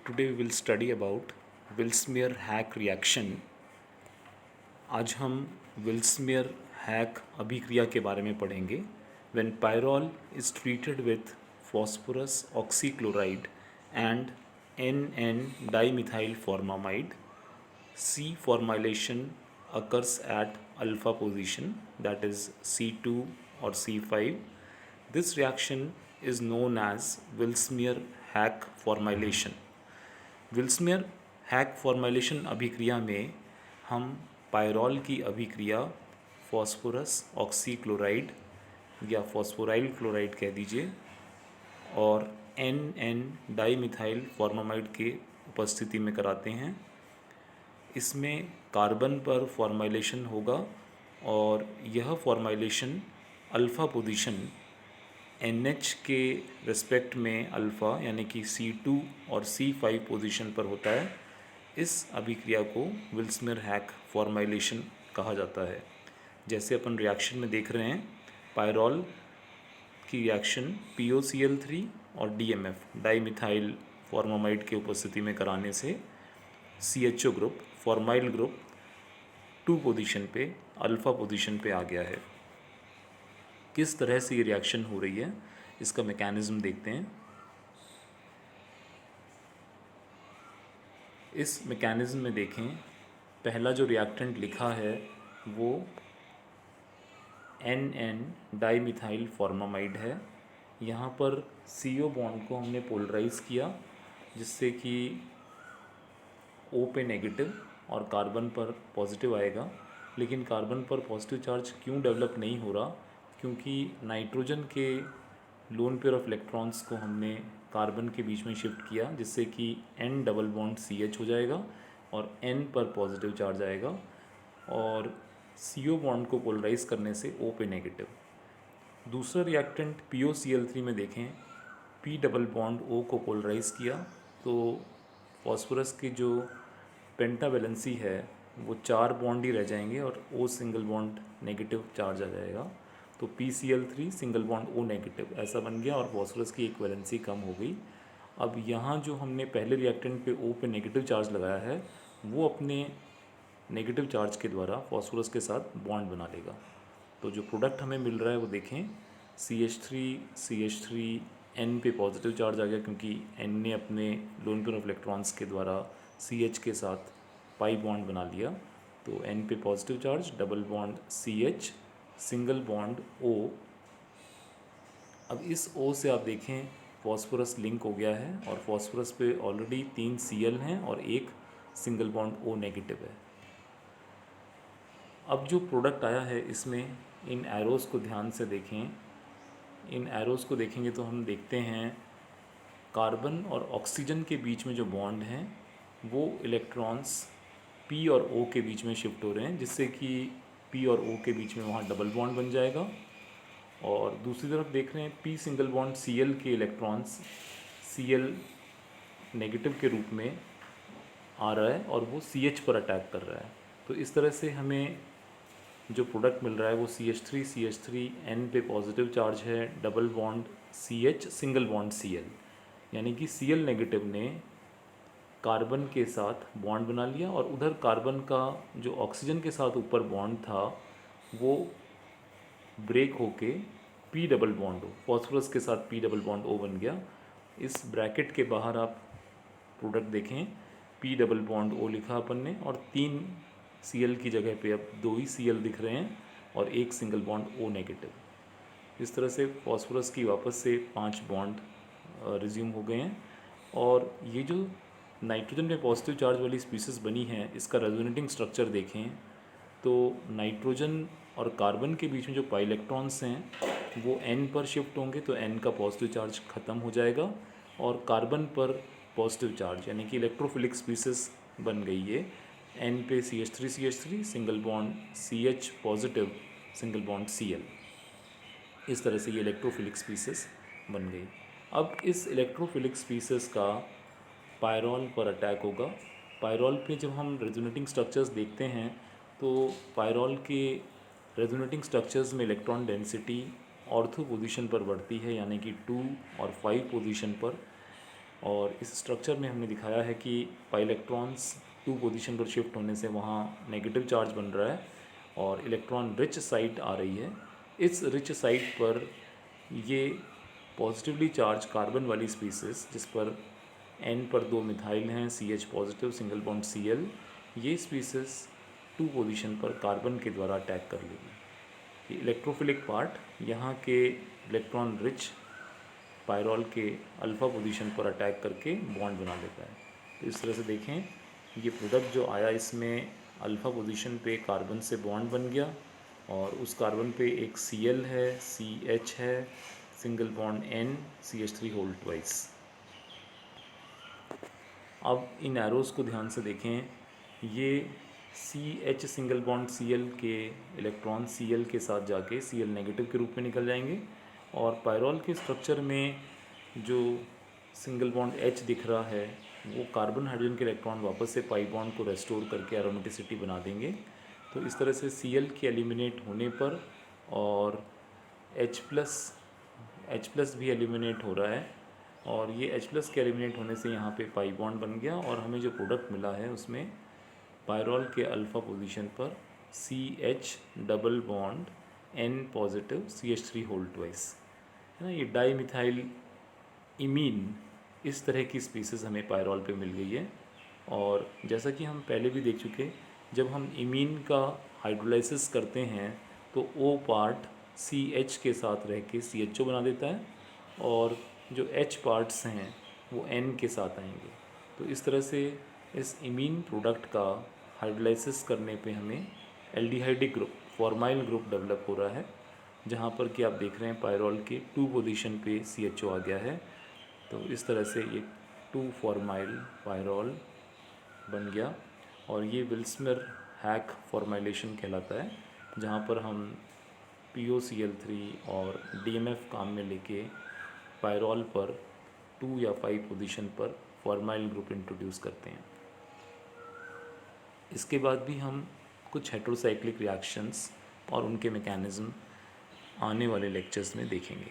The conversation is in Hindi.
Today we will study about Willsmere hack reaction. आज हम विल्समेयर हैक अभिक्रिया के बारे में पढ़ेंगे. When pyrrole is treated with phosphorus oxychloride and NN dimethyl formamide, C formylation occurs at alpha position, that is C2 or C5. This reaction is known as Willsmere hack formylation. Vilsmeier Haack formulation अभिक्रिया में हम पायरॉल की अभिक्रिया फॉस्फोरस ऑक्सीक्लोराइड या फॉस्फोराइल क्लोराइड कह दीजिए और NN डाईमिथाइल फॉर्मामाइड के उपस्थिति में कराते हैं. इसमें कार्बन पर फॉर्मुलेशन होगा और यह फॉर्मुलेशन अल्फ़ा पोजीशन NH के रिस्पेक्ट में अल्फ़ा यानी कि C2 और C5 पोजीशन पर होता है. इस अभिक्रिया को विल्समेयर हैक फॉर्मुलेशन कहा जाता है. जैसे अपन रिएक्शन में देख रहे हैं, पायरॉल की रिएक्शन POCl3 और DMF डाईमिथाइल फॉर्मामाइड के उपस्थिति में कराने से CHO group formyl group 2 position पे अल्फ़ा पोजीशन पे आ गया है. किस तरह से ये रिएक्शन हो रही है इसका मैकेनिज़्म देखते हैं. इस मैकेनिज़्म में देखें, पहला जो रिएक्टेंट लिखा है वो NN डाईमिथाइल फॉर्मामाइड है. यहाँ पर CO बॉन्ड को हमने पोलराइज़ किया जिससे कि O पे नेगेटिव और कार्बन पर पॉजिटिव आएगा. लेकिन कार्बन पर पॉजिटिव चार्ज क्यों डेवलप नहीं हो रहा? क्योंकि नाइट्रोजन के लोन पेयर ऑफ इलेक्ट्रॉन्स को हमने कार्बन के बीच में शिफ्ट किया जिससे कि N डबल बॉन्ड CH हो जाएगा और N पर पॉजिटिव चार्ज आएगा और CO बॉन्ड को पोलराइज करने से O पे नेगेटिव. दूसरा रिएक्टेंट POCl3 में देखें, P डबल बॉन्ड O को पोलराइज किया तो फॉस्फोरस की जो पेंटावैलेंसी है वो 4 बॉन्ड ही रह जाएंगे और O single bond negative charge आ जाएगा. तो PCl3 single bond O negative ऐसा बन गया और फॉस्फोरस की इक्विवेलेंसी कम हो गई. अब यहाँ जो हमने पहले रिएक्टेंट पे O पे नेगेटिव चार्ज लगाया है वो अपने नेगेटिव चार्ज के द्वारा फॉस्फोरस के साथ बॉन्ड बना लेगा. तो जो प्रोडक्ट हमें मिल रहा है वो देखें, CH3 N पे पॉजिटिव चार्ज आ गया क्योंकि N ने अपने लोन पेयर ऑफ इलेक्ट्रॉन्स के द्वारा CH के साथ पाई बॉन्ड बना लिया. तो N पे positive charge, double bond CH, single bond O. अब इस O से आप देखें फॉस्फोरस लिंक हो गया है और फॉस्फोरस पे ऑलरेडी 3 Cl हैं और एक सिंगल बॉन्ड O नेगेटिव है. अब जो प्रोडक्ट आया है इसमें इन एरोज़ को ध्यान से देखें. इन एरोज़ को देखेंगे तो हम देखते हैं कार्बन और ऑक्सीजन के बीच में जो बॉन्ड हैं वो इलेक्ट्रॉन्स P और O के बीच में शिफ्ट हो रहे हैं जिससे कि P और O के बीच में वहाँ डबल बॉन्ड बन जाएगा. और दूसरी तरफ देख रहे हैं P सिंगल बॉन्ड Cl के इलेक्ट्रॉन्स Cl नेगेटिव के रूप में आ रहा है और वो CH पर अटैक कर रहा है. तो इस तरह से हमें जो प्रोडक्ट मिल रहा है वो CH3 N पे पॉजिटिव चार्ज है, double bond CH, single bond Cl, यानी कि Cl नेगेटिव ने कार्बन के साथ बॉन्ड बना लिया और उधर कार्बन का जो ऑक्सीजन के साथ ऊपर बॉन्ड था वो ब्रेक होके P double bond O, phosphorus के साथ P डबल बॉन्ड O बन गया. इस ब्रैकेट के बाहर आप प्रोडक्ट देखें, P डबल बॉन्ड O लिखा अपन ने और 3 Cl की जगह पे अब 2 ही Cl दिख रहे हैं और एक सिंगल बॉन्ड O नेगेटिव. इस तरह से फॉस्फोरस की वापस से 5 बॉन्ड रिज्यूम हो गए हैं. और ये जो नाइट्रोजन में पॉजिटिव चार्ज वाली स्पीसीज़ बनी है इसका रेजोनेटिंग स्ट्रक्चर देखें तो नाइट्रोजन और कार्बन के बीच में जो पाई इलेक्ट्रॉन्स हैं वो N पर शिफ्ट होंगे तो N का पॉजिटिव चार्ज ख़त्म हो जाएगा और कार्बन पर पॉजिटिव चार्ज यानी कि इलेक्ट्रोफिलिक स्पीसीज़ बन गई है. N पे CH3 single bond CH positive, single bond Cl. इस तरह से ये इलेक्ट्रोफिलिक स्पीसीज़ बन गई. अब इस इलेक्ट्रोफिलिक स्पीसीज़ का पायरॉल पर अटैक होगा. पायरॉल पे जब हम रेजोनेटिंग स्ट्रक्चर्स देखते हैं तो पायरॉल के रेजोनेटिंग स्ट्रक्चर्स में इलेक्ट्रॉन डेंसिटी ऑर्थो पोजीशन पर बढ़ती है यानी कि 2 और 5 पोजीशन पर. और इस स्ट्रक्चर में हमने दिखाया है कि पाई इलेक्ट्रॉन्स 2 पोजीशन पर शिफ्ट होने से वहाँ नेगेटिव चार्ज बन रहा है और इलेक्ट्रॉन रिच साइट आ रही है। इस रिच साइट पर ये पॉजिटिवली चार्ज कार्बन वाली स्पीसीज, जिस पर N पर 2 मिथाइल हैं, CH positive single bond Cl, ये स्पीसीज 2 पोजीशन पर कार्बन के द्वारा अटैक कर लेगी। ये इलेक्ट्रोफिलिक पार्ट यहाँ के इलेक्ट्रॉन रिच पायरॉल के अल्फ़ा पोजीशन पर अटैक करके बॉन्ड बना लेता है। तो इस तरह से देखें, ये प्रोडक्ट जो आया इसमें अल्फ़ा पोजीशन पे कार्बन से बॉन्ड बन गया और उस कार्बन पे एक Cl है, CH है, single bond N, CH3 whole twice. अब इन एरोज़ को ध्यान से देखें, ये CH सिंगल बॉन्ड Cl के इलेक्ट्रॉन Cl के साथ जाके Cl नेगेटिव के रूप में निकल जाएंगे और पायरॉल के स्ट्रक्चर में जो सिंगल बॉन्ड H दिख रहा है वो कार्बन हाइड्रोजन के इलेक्ट्रॉन वापस से पाई बॉन्ड को रेस्टोर करके एरोमेटिसिटी बना देंगे। तो इस तरह से Cl के एलिमिनेट होने पर और H+ भी एलिमिनेट हो रहा है और ये H+ के एलिमिनेट होने से यहाँ पे पाई बॉन्ड बन गया और हमें जो प्रोडक्ट मिला है उसमें पायरॉल के अल्फ़ा पोजीशन पर CH double bond N positive CH3 whole twice, है ना। ये डाई मिथाइल इमीन इस तरह की स्पीसीज़ हमें पायरॉल पे मिल गई है। और जैसा कि हम पहले भी देख चुके, जब हम इमीन का हाइड्रोलाइसिस करते हैं तो O पार्ट CH के साथ रह के CHO बना देता है और जो H पार्ट्स हैं वो N के साथ आएंगे। तो इस तरह से इस इमीन प्रोडक्ट का हाइड्रोलाइसिस करने पे हमें aldehydic group, formyl group develop हो रहा है, जहाँ पर कि आप देख रहे हैं पायरॉल के 2 पोजीशन पे CHO आ गया है। तो इस तरह से ये 2 फॉर्माइल पायरॉल बन गया और ये विल्समर हैक फॉर्माइलेशन कहलाता है, जहाँ पर हम POCl3 और DMF काम में लेके पायरॉल पर 2 या 5 पोजीशन पर फॉर्माइल ग्रुप इंट्रोड्यूस करते हैं। इसके बाद भी हम कुछ हेटेरोसाइक्लिक रिएक्शंस और उनके मैकेनिज़्म आने वाले लेक्चर्स में देखेंगे।